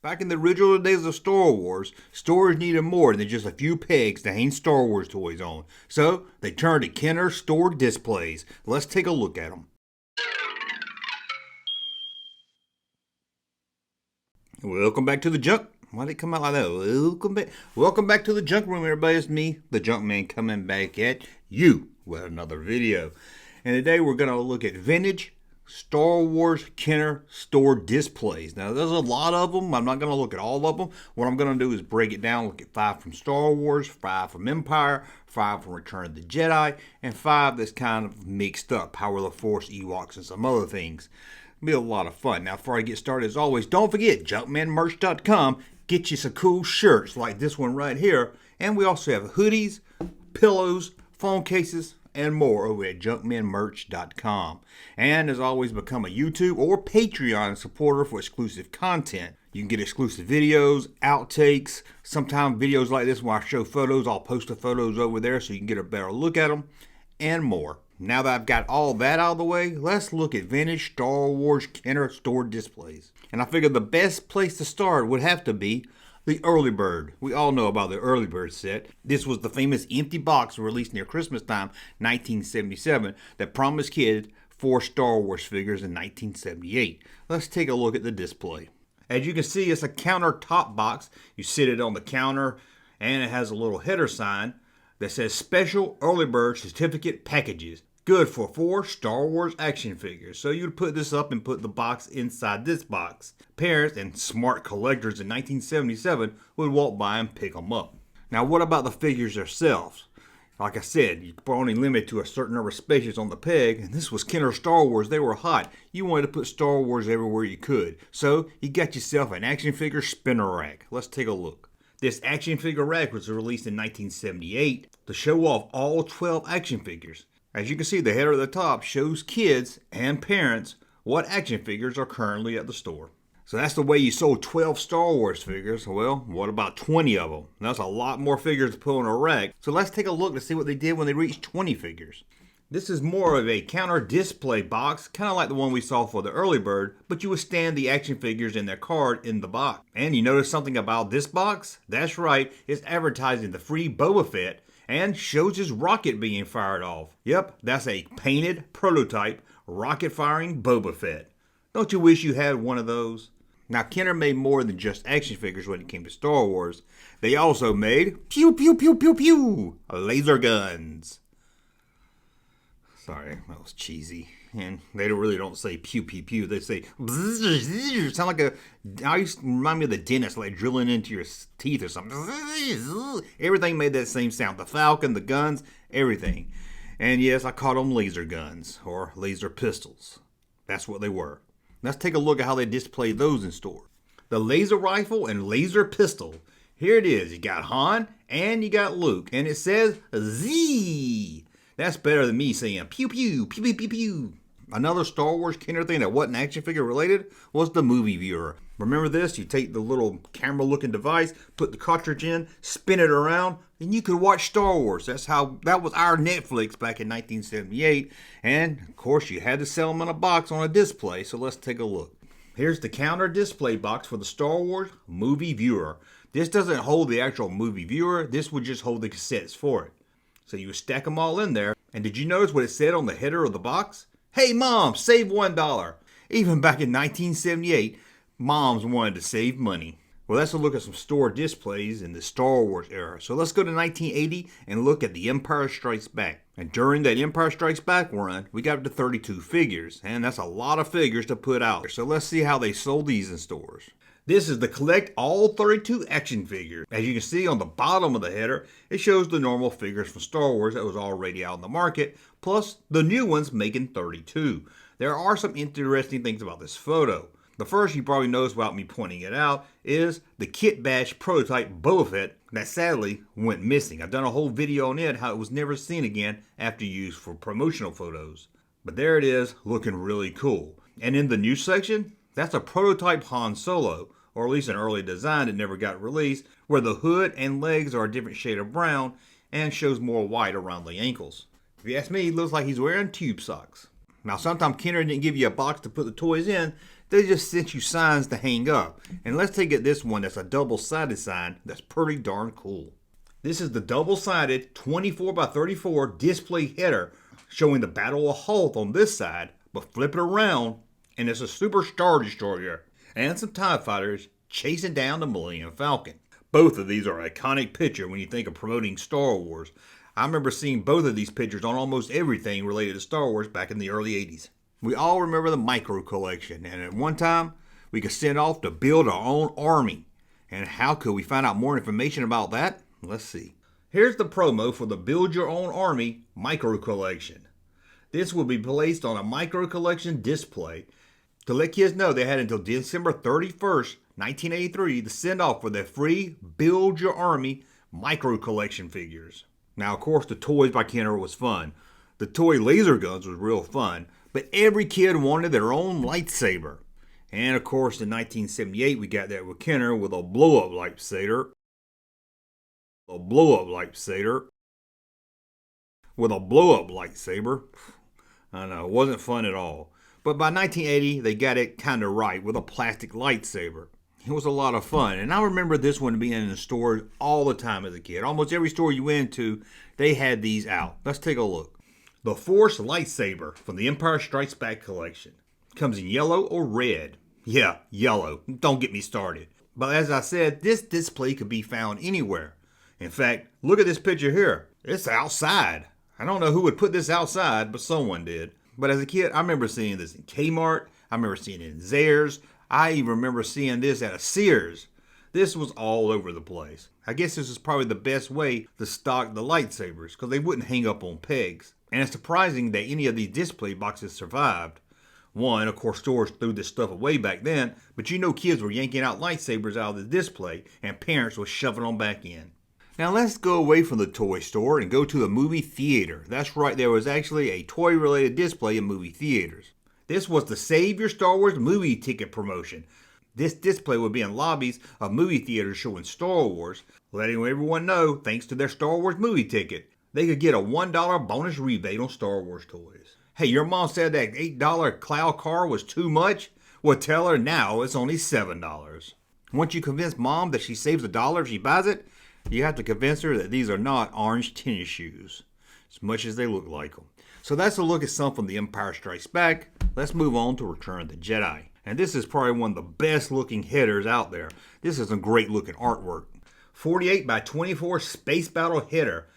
Back in the original days of Star Wars, stores needed more than just a few pegs to hang Star Wars toys on. So they turned to Kenner store displays. Let's take a look at them. Welcome back to the junk. Why did it come out like that? Welcome back to the junk room, everybody. It's me, the Junkman, coming back at you with another video. And today we're going to look at vintage Star Wars Kenner store displays. Now, there's a lot of them. I'm not going to look at all of them. What I'm going to do is break it down, look at 5 from Star Wars, 5 from Empire, 5 from Return of the Jedi, and 5 that's kind of mixed up, Power of the Force, Ewoks, and some other things. It'll be a lot of fun. Now, before I get started, as always, don't forget, junkmanmerch.com. Get you some cool shirts like this one right here. And we also have hoodies, pillows, phone cases, and more over at junkmanmerch.com. And as always, become a YouTube or Patreon supporter for exclusive content. You can get exclusive videos, outtakes, sometimes videos like this where I show photos. I'll post the photos over there so you can get a better look at them, and more. Now that I've got all that out of the way, let's look at vintage Star Wars Kenner store displays. And I figured the best place to start would have to be the Early Bird. We all know about the Early Bird set. This was the famous empty box released near Christmas time, 1977, that promised kids 4 Star Wars figures in 1978. Let's take a look at the display. As you can see, it's a countertop box. You sit it on the counter, and it has a little header sign that says Special Early Bird Certificate Packages. Good for 4 Star Wars action figures. So you'd put this up and put the box inside this box. Parents and smart collectors in 1977 would walk by and pick them up. Now, what about the figures themselves? Like I said, you were only limited to a certain number of spaces on the peg, and this was Kenner Star Wars. They were hot. You wanted to put Star Wars everywhere you could. So you got yourself an action figure spinner rack. Let's take a look. This action figure rack was released in 1978 to show off all 12 action figures. As you can see, the header at the top shows kids and parents what action figures are currently at the store. So that's the way you sold 12 Star Wars figures. Well, what about 20 of them? That's a lot more figures to put on a rack. So let's take a look to see what they did when they reached 20 figures. This is more of a counter display box, kind of like the one we saw for the Early Bird, but you would stand the action figures and their card in the box. And you notice something about this box? That's right, it's advertising the free Boba Fett and shows his rocket being fired off. Yep, that's a painted prototype rocket firing Boba Fett. Don't you wish you had one of those? Now, Kenner made more than just action figures when it came to Star Wars. They also made pew pew pew pew pew laser guns. Sorry, that was cheesy. And they really don't say pew pew pew. They say bzzz, sound like I used to remind me of the dentist, like drilling into your teeth or something. Everything made that same sound. The Falcon, the guns, everything. And yes, I called them laser guns or laser pistols. That's what they were. Let's take a look at how they display those in store. The laser rifle and laser pistol. Here it is. You got Han and you got Luke, and it says Z. That's better than me saying pew pew, pew pew pew pew. Another Star Wars Kenner thing that wasn't action figure related was the movie viewer. Remember this? You take the little camera looking device, put the cartridge in, spin it around, and you could watch Star Wars. That was our Netflix back in 1978. And of course you had to sell them in a box on a display, so let's take a look. Here's the counter display box for the Star Wars movie viewer. This doesn't hold the actual movie viewer, this would just hold the cassettes for it. So you would stack them all in there. And did you notice what it said on the header of the box? Hey mom, save $1. Even back in 1978, moms wanted to save money. Well, let's look at some store displays in the Star Wars era. So let's go to 1980 and look at The Empire Strikes Back. And during that Empire Strikes Back run, we got up to 32 figures. And that's a lot of figures to put out. So let's see how they sold these in stores. This is the collect all 32 action figures. As you can see on the bottom of the header, it shows the normal figures from Star Wars that was already out in the market, plus the new ones making 32. There are some interesting things about this photo. The first you probably noticed without me pointing it out is the Kit Bash prototype Boba Fett that sadly went missing. I've done a whole video on it, how it was never seen again after use for promotional photos. But there it is, looking really cool. And in the new section, that's a prototype Han Solo, or at least an early design that never got released, where the hood and legs are a different shade of brown and shows more white around the ankles. If you ask me, it looks like he's wearing tube socks. Now, sometimes Kenner didn't give you a box to put the toys in. They just sent you signs to hang up. And let's take it this one that's a double-sided sign that's pretty darn cool. This is the double-sided 24 by 34 display header showing the Battle of Hoth on this side, but flip it around and it's a Super Star Destroyer and some TIE fighters chasing down the Millennium Falcon. Both of these are an iconic picture when you think of promoting Star Wars. I remember seeing both of these pictures on almost everything related to Star Wars back in the early 80s. We all remember the micro collection, and at one time, we could send off to build our own army. And how could we find out more information about that? Let's see. Here's the promo for the Build Your Own Army micro collection. This will be placed on a micro collection display to let kids know they had until December 31st, 1983 to send off for their free Build Your Army micro collection figures. Now, of course, the toys by Kenner was fun. The toy laser guns was real fun. But every kid wanted their own lightsaber. And of course, in 1978, we got that with Kenner with a blow-up lightsaber. A blow-up lightsaber. With a blow-up lightsaber. I know, it wasn't fun at all. But by 1980, they got it kind of right with a plastic lightsaber. It was a lot of fun. And I remember this one being in the stores all the time as a kid. Almost every store you went to, they had these out. Let's take a look. The Force Lightsaber from the Empire Strikes Back collection. Comes in yellow or red. Yeah, yellow. Don't get me started. But as I said, this display could be found anywhere. In fact, look at this picture here. It's outside. I don't know who would put this outside, but someone did. But as a kid, I remember seeing this in Kmart. I remember seeing it in Zayre's. I even remember seeing this at a Sears. This was all over the place. I guess this is probably the best way to stock the lightsabers because they wouldn't hang up on pegs. And it's surprising that any of these display boxes survived. One, of course, stores threw this stuff away back then, but you know kids were yanking out lightsabers out of the display and parents were shoving them back in. Now let's go away from the toy store and go to the movie theater. That's right, there was actually a toy-related display in movie theaters. This was the Save Your Star Wars movie ticket promotion. This display would be in lobbies of movie theaters showing Star Wars, letting everyone know, thanks to their Star Wars movie ticket, they could get a $1 bonus rebate on Star Wars toys. Hey, your mom said that $8 cloud car was too much? Well, tell her now it's only $7. Once you convince mom that she saves $1 if she buys it, you have to convince her that these are not orange tennis shoes, as much as they look like them. So that's a look at some from The Empire Strikes Back. Let's move on to Return of the Jedi. And this is probably one of the best looking headers out there. This is some great looking artwork. 48 by 24 Space Battle header.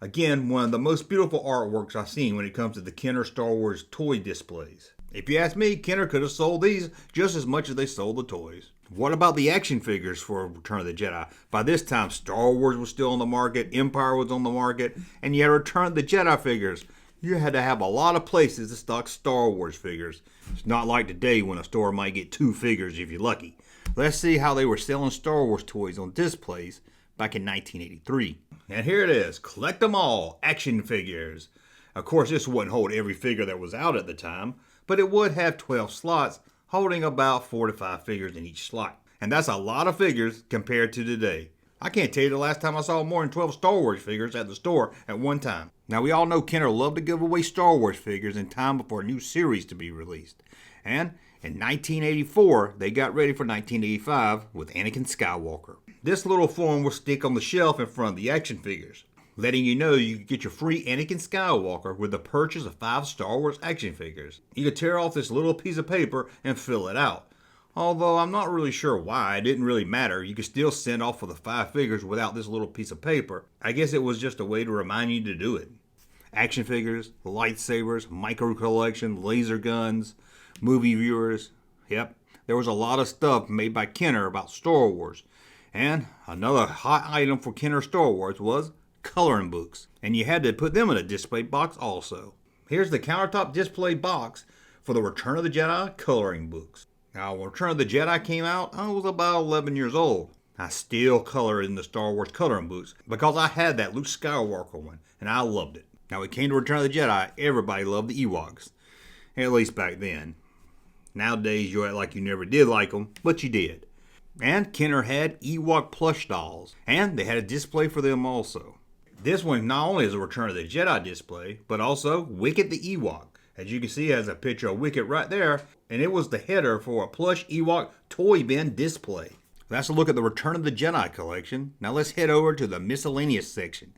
Again, one of the most beautiful artworks I've seen when it comes to the Kenner Star Wars toy displays. If you ask me, Kenner could have sold these just as much as they sold the toys. What about the action figures for Return of the Jedi? By this time, Star Wars was still on the market, Empire was on the market, and you had Return of the Jedi figures. You had to have a lot of places to stock Star Wars figures. It's not like today when a store might get 2 figures if you're lucky. Let's see how they were selling Star Wars toys on displays back in 1983. And here it is, collect them all, action figures. Of course, this wouldn't hold every figure that was out at the time, but it would have 12 slots, holding about 4 to 5 figures in each slot. And that's a lot of figures compared to today. I can't tell you the last time I saw more than 12 Star Wars figures at the store at one time. Now, we all know Kenner loved to give away Star Wars figures in time before a new series to be released. And in 1984, they got ready for 1985 with Anakin Skywalker. This little form will stick on the shelf in front of the action figures, letting you know you can get your free Anakin Skywalker with the purchase of 5 Star Wars action figures. You could tear off this little piece of paper and fill it out. Although I'm not really sure why, it didn't really matter. You could still send off for the 5 figures without this little piece of paper. I guess it was just a way to remind you to do it. Action figures, lightsabers, micro collection, laser guns, movie viewers. Yep, there was a lot of stuff made by Kenner about Star Wars. And another hot item for Kenner Star Wars was coloring books. And you had to put them in a display box also. Here's the countertop display box for the Return of the Jedi coloring books. Now, when Return of the Jedi came out, I was about 11 years old. I still colored in the Star Wars coloring books because I had that Luke Skywalker one, and I loved it. Now, when it came to Return of the Jedi, everybody loved the Ewoks, at least back then. Nowadays, you act like you never did like them, but you did. And Kenner had Ewok plush dolls, and they had a display for them also. This one not only is a Return of the Jedi display, but also Wicket the Ewok, As you can see, it has a picture of Wicket right there, and it was the header for a plush Ewok toy bin display. That's a look at the Return of the Jedi collection. Now let's head over to the miscellaneous section.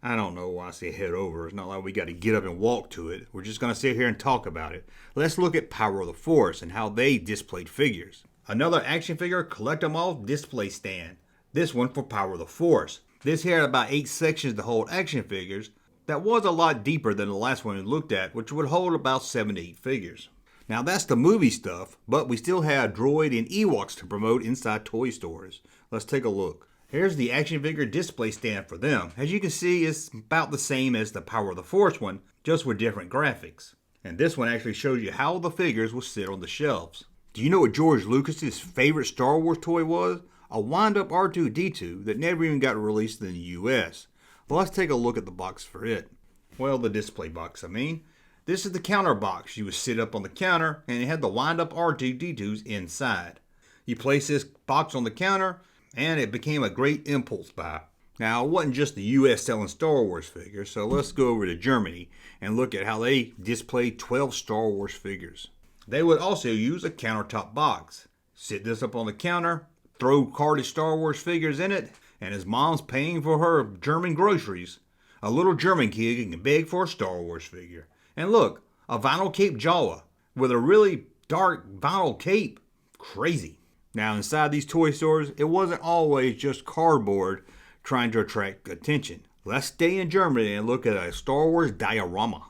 I don't know why I say head over. It's not like we got to get up and walk to it. We're just going to sit here and talk about it. Let's look at Power of the Force and how they displayed figures. Another action figure collect 'em all display stand. This one for Power of the Force. This here had about 8 sections to hold action figures. That was a lot deeper than the last one we looked at, which would hold about 7 to 8 figures. Now that's the movie stuff, but we still have droid and Ewoks to promote inside toy stores. Let's take a look. Here's the action figure display stand for them. As you can see, it's about the same as the Power of the Force one, just with different graphics. And this one actually shows you how the figures will sit on the shelves. Do you know what George Lucas's favorite Star Wars toy was? A wind-up R2-D2 that never even got released in the US. Well, let's take a look at the box for it. Well, the display box, I mean. This is the counter box. You would sit up on the counter, and it had the wind-up R2-D2s inside. You place this box on the counter, and it became a great impulse buy. Now, it wasn't just the US selling Star Wars figures, so let's go over to Germany and look at how they displayed 12 Star Wars figures. They would also use a countertop box. Sit this up on the counter, throw carded Star Wars figures in it, and as mom's paying for her German groceries, a little German kid can beg for a Star Wars figure. And look, a vinyl cape Jawa with a really dark vinyl cape. Crazy. Now inside these toy stores, it wasn't always just cardboard trying to attract attention. Let's stay in Germany and look at a Star Wars diorama.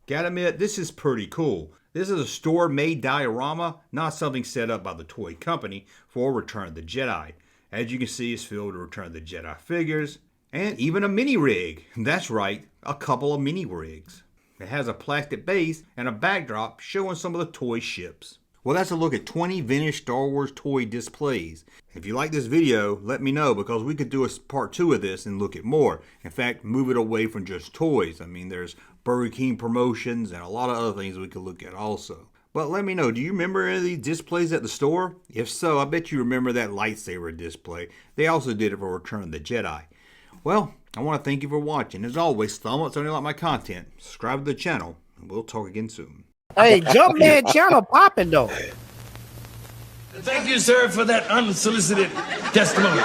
Gotta admit, this is pretty cool. This is a store-made diorama, not something set up by the toy company for Return of the Jedi. As you can see, it's filled with Return of the Jedi figures, and even a mini rig. That's right, a couple of mini rigs. It has a plastic base and a backdrop showing some of the toy ships. Well, that's a look at 20 vintage Star Wars toy displays. If you like this video, let me know, because we could do a part 2 of this and look at more. In fact, move it away from just toys. I mean, there's Burger King promotions and a lot of other things we could look at also. But let me know, do you remember any of these displays at the store? If so, I bet you remember that lightsaber display. They also did it for Return of the Jedi. Well, I want to thank you for watching. As always, thumb up if you like my content, subscribe to the channel, and we'll talk again soon. Hey, Junkman channel popping though. Thank you, sir, for that unsolicited testimony.